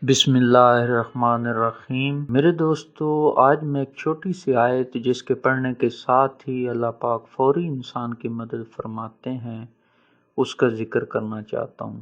بسم اللہ الرحمن الرحیم۔ میرے دوستو، آج میں ایک چھوٹی سی آیت جس کے پڑھنے کے ساتھ ہی اللہ پاک فوری انسان کی مدد فرماتے ہیں اس کا ذکر کرنا چاہتا ہوں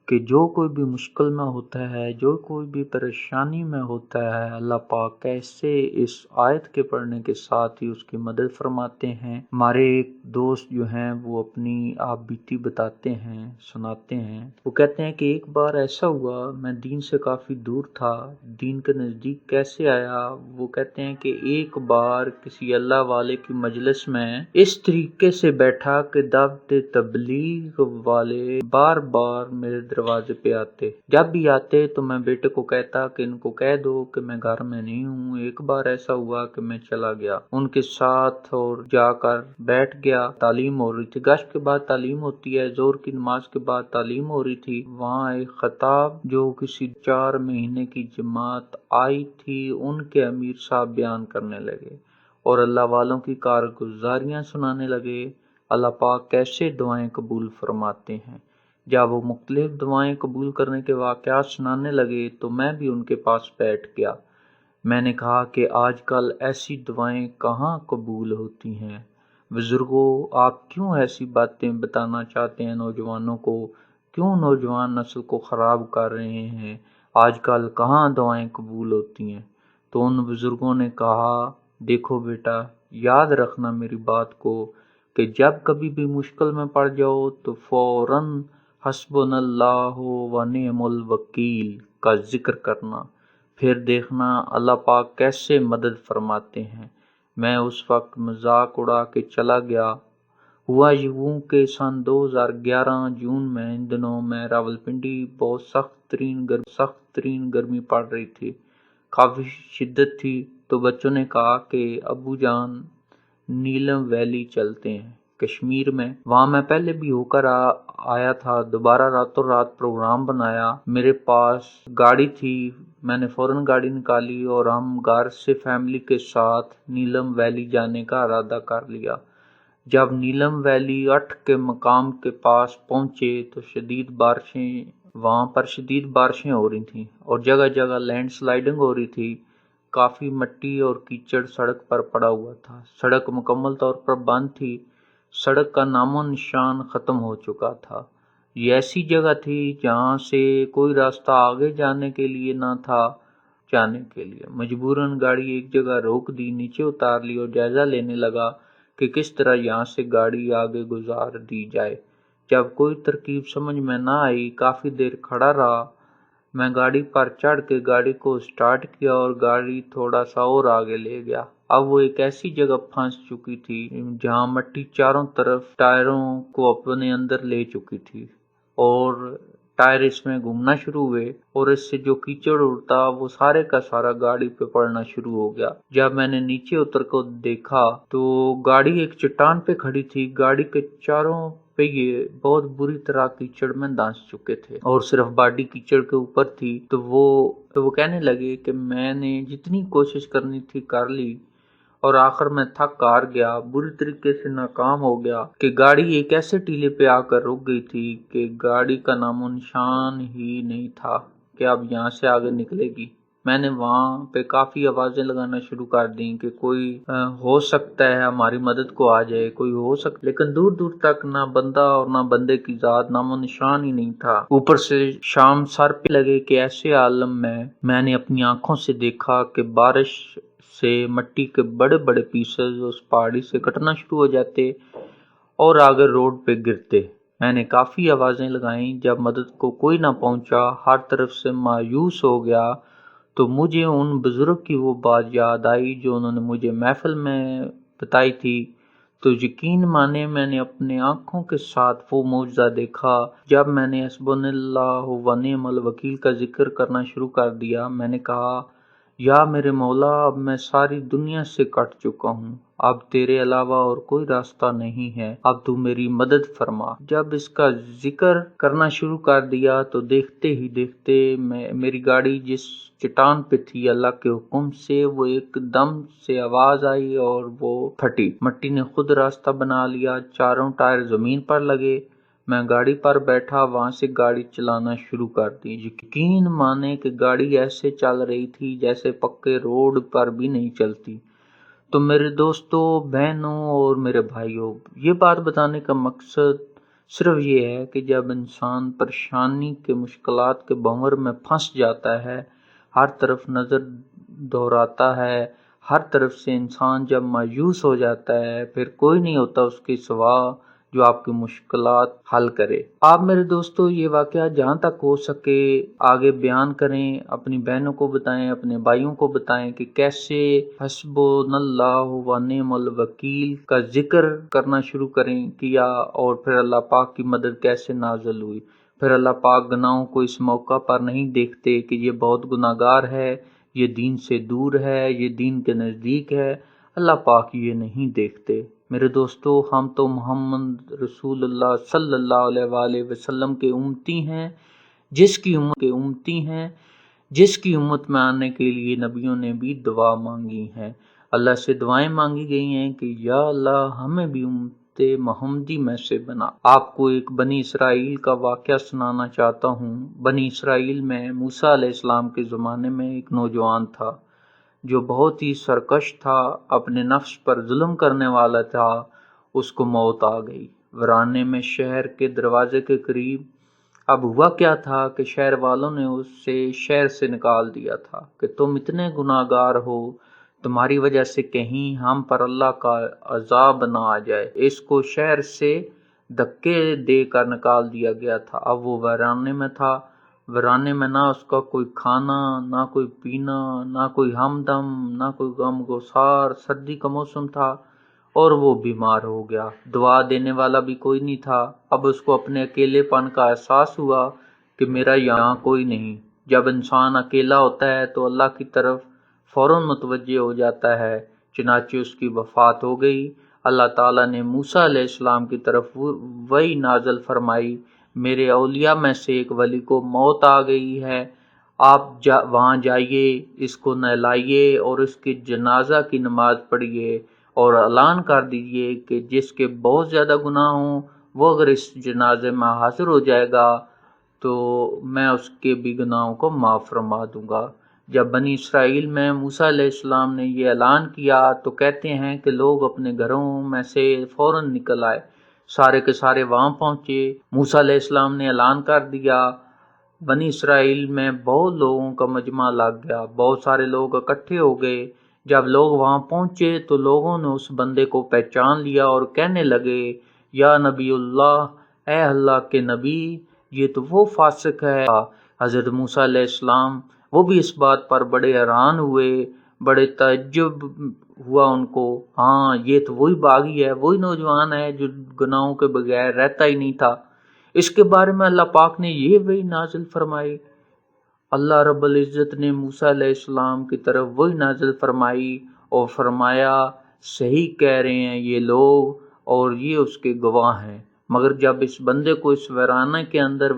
کہ جو کوئی بھی مشکل میں ہوتا ہے، جو کوئی بھی پریشانی میں ہوتا ہے، اللہ پاک کیسے اس آیت کے پڑھنے کے ساتھ ہی اس کی مدد فرماتے ہیں۔ ہمارے ایک دوست جو ہیں وہ اپنی آپ بیتی بتاتے ہیں، سناتے ہیں۔ وہ کہتے ہیں کہ ایک بار ایسا ہوا، میں دین سے کافی دور تھا، دین کے نزدیک کیسے آیا؟ وہ کہتے ہیں کہ ایک بار کسی اللہ والے کی مجلس میں اس طریقے سے بیٹھا کہ دعوت تبلیغ والے بار بار میرے دروازے پہ آتے۔ جب بھی آتے تو میں بیٹے کو کہتا کہ ان کو کہہ دو کہ میں گھر میں نہیں ہوں۔ ایک بار ایسا ہوا کہ میں چلا گیا ان کے ساتھ اور جا کر بیٹھ گیا۔ تعلیم ہو رہی تھی، گشت کے بعد تعلیم ہوتی ہے، ظہر کی نماز کے بعد تعلیم ہو رہی تھی۔ وہاں ایک خطاب جو کسی 4 مہینے کی جماعت آئی تھی ان کے امیر صاحب بیان کرنے لگے اور اللہ والوں کی کارگزاریاں سنانے لگے، اللہ پاک کیسے دعائیں قبول فرماتے ہیں۔ جب وہ مختلف دعائیں قبول کرنے کے واقعات سنانے لگے تو میں بھی ان کے پاس بیٹھ گیا۔ میں نے کہا کہ آج کل ایسی دعائیں کہاں قبول ہوتی ہیں؟ بزرگوں، آپ کیوں ایسی باتیں بتانا چاہتے ہیں نوجوانوں کو؟ کیوں نوجوان نسل کو خراب کر رہے ہیں؟ آج کل کہاں دعائیں قبول ہوتی ہیں؟ تو ان بزرگوں نے کہا، دیکھو بیٹا، یاد رکھنا میری بات کو کہ جب کبھی بھی مشکل میں پڑ جاؤ تو فوراً حسبنا اللہ و نعم الوکیل کا ذکر کرنا، پھر دیکھنا اللہ پاک کیسے مدد فرماتے ہیں۔ میں اس وقت مذاق اڑا کے چلا گیا۔ ہوا یوں کہ سن 2011 جون میں، ان دنوں میں راولپنڈی بہت سخت ترین گرمی پڑ رہی تھی، کافی شدت تھی۔ تو بچوں نے کہا کہ ابو جان نیلم ویلی چلتے ہیں کشمیر میں۔ وہاں میں پہلے بھی ہو کر آیا تھا، دوبارہ راتوں رات پروگرام بنایا۔ میرے پاس گاڑی تھی، میں نے فوراً گاڑی نکالی اور ہم گھر سے فیملی کے ساتھ نیلم ویلی جانے کا ارادہ کر لیا۔ جب نیلم ویلی 8 کے مقام کے پاس پہنچے تو وہاں پر شدید بارشیں ہو رہی تھیں اور جگہ جگہ لینڈ سلائڈنگ ہو رہی تھی۔ کافی مٹی اور کیچڑ سڑک پر پڑا ہوا تھا، سڑک مکمل طور پر بند تھی، سڑک کا نام و نشان ختم ہو چکا تھا۔ یہ ایسی جگہ تھی جہاں سے کوئی راستہ آگے جانے کے لیے نہ تھا۔ مجبوراً گاڑی ایک جگہ روک دی، نیچے اتار لی اور جائزہ لینے لگا کہ کس طرح یہاں سے گاڑی آگے گزار دی جائے۔ جب کوئی ترکیب سمجھ میں نہ آئی، کافی دیر کھڑا رہا۔ میں گاڑی پر چڑھ کے گاڑی کو سٹارٹ کیا اور گاڑی تھوڑا سا اور آگے لے گیا۔ اب وہ ایک ایسی جگہ پھنس چکی تھی جہاں مٹی چاروں طرف ٹائروں کو اپنے اندر لے چکی تھی اور ٹائر اس میں گھومنا شروع ہوئے اور اس سے جو کیچڑ اڑتا وہ سارے کا سارا گاڑی پہ پڑنا شروع ہو گیا۔ جب میں نے نیچے اتر کو دیکھا تو گاڑی ایک چٹان پہ کھڑی تھی، گاڑی کے چاروں پہیے بہت بری طرح کیچڑ میں دھنس چکے تھے اور صرف باڈی کیچڑ کے اوپر تھی۔ تو وہ کہنے لگے کہ میں نے جتنی کوشش کرنی تھی کر لی اور آخر میں تھک ہار گیا، بری طریقے سے ناکام ہو گیا کہ گاڑی ایک ایسے ٹیلے پہ آ کر رک گئی تھی کہ گاڑی کا نام و نشان ہی نہیں تھا کہ اب یہاں سے آگے نکلے گی۔ میں نے وہاں پہ کافی آوازیں لگانا شروع کر دیں کہ کوئی ہو سکتا ہے ہماری مدد کو آ جائے، کوئی ہو سکتا، لیکن دور دور تک نہ بندہ اور نہ بندے کی ذات، نام و نشان ہی نہیں تھا۔ اوپر سے شام سر پہ لگے کہ ایسے عالم میں نے اپنی آنکھوں سے دیکھا کہ بارش سے مٹی کے بڑے بڑے پیسز اس پہاڑی سے کٹنا شروع ہو جاتے اور آگے روڈ پہ گرتے۔ میں نے کافی آوازیں لگائیں، جب مدد کو کوئی نہ پہنچا، ہر طرف سے مایوس ہو گیا، تو مجھے ان بزرگ کی وہ بات یاد آئی جو انہوں نے مجھے محفل میں بتائی تھی۔ تو یقین مانے میں نے اپنے آنکھوں کے ساتھ وہ معجزہ دیکھا۔ جب میں نے حسبنا اللہ و نعم الوکیل کا ذکر کرنا شروع کر دیا، میں نے کہا، یا میرے مولا، اب میں ساری دنیا سے کٹ چکا ہوں، اب تیرے علاوہ اور کوئی راستہ نہیں ہے، اب تو میری مدد فرما۔ جب اس کا ذکر کرنا شروع کر دیا تو دیکھتے ہی دیکھتے میری گاڑی جس چٹان پہ تھی، اللہ کے حکم سے وہ ایک دم سے آواز آئی اور وہ پھٹی۔ مٹی نے خود راستہ بنا لیا، چاروں ٹائر زمین پر لگے، میں گاڑی پر بیٹھا، وہاں سے گاڑی چلانا شروع کر دی۔ یقین مانے کہ گاڑی ایسے چل رہی تھی جیسے پکے روڈ پر بھی نہیں چلتی۔ تو میرے دوستوں، بہنوں اور میرے بھائیوں، یہ بات بتانے کا مقصد صرف یہ ہے کہ جب انسان پریشانی کے مشکلات کے بھنور میں پھنس جاتا ہے، ہر طرف نظر دہراتا ہے، ہر طرف سے انسان جب مایوس ہو جاتا ہے، پھر کوئی نہیں ہوتا اس کے سوا جو آپ کی مشکلات حل کرے۔ آپ میرے دوستو یہ واقعہ جہاں تک ہو سکے آگے بیان کریں، اپنی بہنوں کو بتائیں، اپنے بھائیوں کو بتائیں کہ کیسے حسبنا اللہ و نعم الوکیل کا ذکر کرنا شروع کیا اور پھر اللہ پاک کی مدد کیسے نازل ہوئی۔ پھر اللہ پاک گناہوں کو اس موقع پر نہیں دیکھتے کہ یہ بہت گناہگار ہے، یہ دین سے دور ہے، یہ دین کے نزدیک ہے۔ اللہ پاک یہ نہیں دیکھتے۔ میرے دوستو، ہم تو محمد رسول اللہ صلی اللہ علیہ وآلہ وسلم کے امتی ہیں، جس کی امت میں آنے کے لیے نبیوں نے بھی دعا مانگی ہے۔ اللہ سے دعائیں مانگی گئی ہیں کہ یا اللہ ہمیں بھی امت محمدی میں سے بنا۔ آپ کو ایک بنی اسرائیل کا واقعہ سنانا چاہتا ہوں۔ بنی اسرائیل میں موسیٰ علیہ السلام کے زمانے میں ایک نوجوان تھا جو بہت ہی سرکش تھا، اپنے نفس پر ظلم کرنے والا تھا۔ اس کو موت آ گئی ورانے میں شہر کے دروازے کے قریب۔ اب ہوا کیا تھا کہ شہر والوں نے اسے شہر سے نکال دیا تھا کہ تم اتنے گناہگار ہو، تمہاری وجہ سے کہیں ہم پر اللہ کا عذاب نہ آ جائے۔ اس کو شہر سے دھکے دے کر نکال دیا گیا تھا۔ اب وہ ویرانے میں تھا، ویرانے میں نہ اس کا کوئی کھانا، نہ کوئی پینا، نہ کوئی ہمدم، نہ کوئی غم گسار۔ سردی کا موسم تھا اور وہ بیمار ہو گیا۔ دعا دینے والا بھی کوئی نہیں تھا۔ اب اس کو اپنے اکیلے پن کا احساس ہوا کہ میرا یہاں کوئی نہیں۔ جب انسان اکیلا ہوتا ہے تو اللہ کی طرف فوراً متوجہ ہو جاتا ہے، چنانچہ اس کی وفات ہو گئی۔ اللہ تعالیٰ نے موسیٰ علیہ السلام کی طرف وحی نازل فرمائی، میرے اولیاء میں سے ایک ولی کو موت آ گئی ہے، آپ وہاں جائیے، اس کو نہلائیے اور اس کی جنازہ کی نماز پڑھیے اور اعلان کر دیجیے کہ جس کے بہت زیادہ گناہ ہوں وہ اگر اس جنازے میں حاضر ہو جائے گا تو میں اس کے بھی گناہوں کو معاف فرما دوں گا۔ جب بنی اسرائیل میں موسیٰ علیہ السلام نے یہ اعلان کیا تو کہتے ہیں کہ لوگ اپنے گھروں میں سے فوراً نکل آئے، سارے کے سارے وہاں پہنچے۔ موسیٰ علیہ السلام نے اعلان کر دیا، بنی اسرائیل میں بہت لوگوں کا مجمع لگ گیا، بہت سارے لوگ اکٹھے ہو گئے۔ جب لوگ وہاں پہنچے تو لوگوں نے اس بندے کو پہچان لیا اور کہنے لگے، یا نبی اللہ، اے اللہ کے نبی، یہ تو وہ فاسق ہے۔ حضرت موسیٰ علیہ السلام وہ بھی اس بات پر بڑے حیران ہوئے، بڑے تعجب ہوا ان کو۔ ہاں، یہ تو وہی باغی ہے، وہی نوجوان ہے جو گناہوں کے بغیر رہتا ہی نہیں تھا۔ اس کے بارے میں اللہ پاک نے یہ وحی نازل فرمائی۔ اللہ رب العزت نے موسیٰ علیہ السلام کی طرف وحی نازل فرمائی اور فرمایا، صحیح کہہ رہے ہیں یہ لوگ اور یہ اس کے گواہ ہیں۔ مگر جب اس بندے کو اس ویرانے کے اندر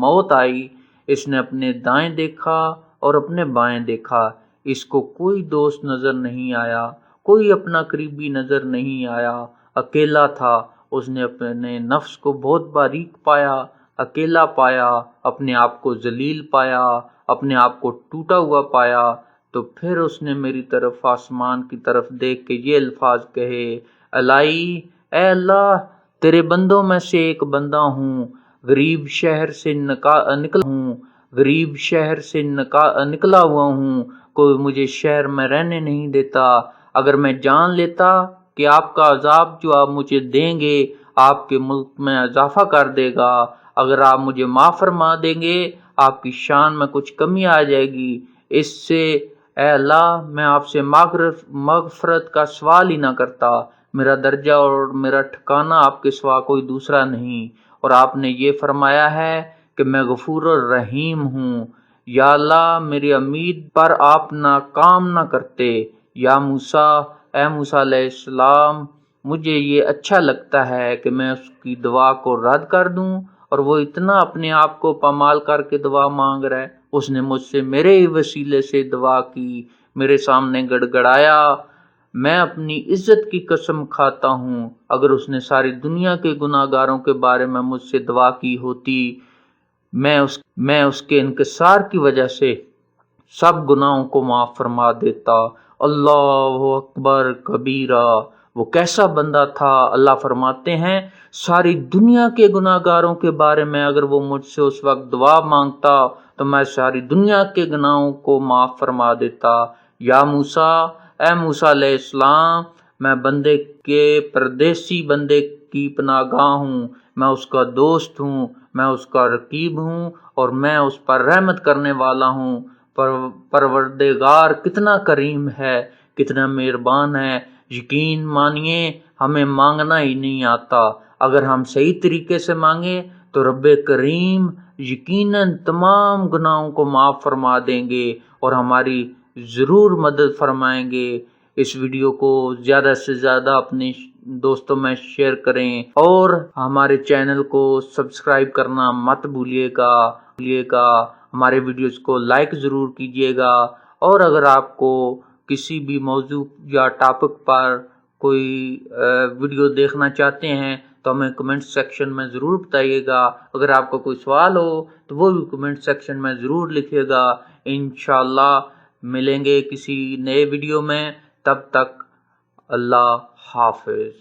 موت آئی، اس نے اپنے دائیں دیکھا اور اپنے بائیں دیکھا، اس کو کوئی دوست نظر نہیں آیا، کوئی اپنا قریبی نظر نہیں آیا، اکیلا تھا۔ اس نے اپنے نفس کو بہت باریک پایا، اکیلا پایا، اپنے آپ کو ذلیل پایا، اپنے آپ کو ٹوٹا ہوا پایا۔ تو پھر اس نے میری طرف آسمان کی طرف دیکھ کے یہ الفاظ کہے، الہی، اے اللہ، تیرے بندوں میں سے ایک بندہ ہوں، غریب شہر سے نکلا ہوا ہوں، کوئی مجھے شہر میں رہنے نہیں دیتا۔ اگر میں جان لیتا کہ آپ کا عذاب جو آپ مجھے دیں گے آپ کے ملک میں اضافہ کر دے گا، اگر آپ مجھے معاف فرما دیں گے آپ کی شان میں کچھ کمی آ جائے گی، اس سے اے اللہ میں آپ سے مغفرت کا سوال ہی نہ کرتا۔ میرا درجہ اور میرا ٹھکانہ آپ کے سوا کوئی دوسرا نہیں، اور آپ نے یہ فرمایا ہے کہ میں غفور الرحیم ہوں۔ یا اللہ، میری امید پر آپ ناکام نہ کرتے۔ یا موسیٰ، اے موسیٰ علیہ السلام، مجھے یہ اچھا لگتا ہے کہ میں اس کی دعا کو رد کر دوں، اور وہ اتنا اپنے آپ کو پامال کر کے دعا مانگ رہا ہے۔ اس نے مجھ سے میرے ہی وسیلے سے دعا کی، میرے سامنے گڑ گڑایا، میں اپنی عزت کی قسم کھاتا ہوں اگر اس نے ساری دنیا کے گناہ گاروں کے بارے میں مجھ سے دعا کی ہوتی، میں اس کے انکسار کی وجہ سے سب گناہوں کو معاف فرما دیتا۔ اللہ اکبر کبیرہ، وہ کیسا بندہ تھا۔ اللہ فرماتے ہیں ساری دنیا کے گناہ گاروں کے بارے میں اگر وہ مجھ سے اس وقت دعا مانگتا تو میں ساری دنیا کے گناہوں کو معاف فرما دیتا۔ یا موسیٰ، اے موسیٰ علیہ السلام، میں بندے کے پردیسی بندے کی پناہ گاہ ہوں، میں اس کا دوست ہوں، میں اس کا رقیب ہوں اور میں اس پر رحمت کرنے والا ہوں۔ پروردگار کتنا کریم ہے، کتنا مہربان ہے۔ یقین مانیے ہمیں مانگنا ہی نہیں آتا، اگر ہم صحیح طریقے سے مانگیں تو رب کریم یقیناً تمام گناہوں کو معاف فرما دیں گے اور ہماری ضرور مدد فرمائیں گے۔ اس ویڈیو کو زیادہ سے زیادہ اپنے دوستوں میں شیئر کریں اور ہمارے چینل کو سبسکرائب کرنا مت بھولیے گا۔ ہمارے ویڈیوز کو لائک ضرور کیجیے گا، اور اگر آپ کو کسی بھی موضوع یا ٹاپک پر کوئی ویڈیو دیکھنا چاہتے ہیں تو ہمیں کمنٹ سیکشن میں ضرور بتائیے گا۔ اگر آپ کو کوئی سوال ہو تو وہ بھی کمنٹ سیکشن میں ضرور لکھیے گا۔ انشاءاللہ ملیں گے کسی نئے ویڈیو میں، تب تک اللہ حافظ۔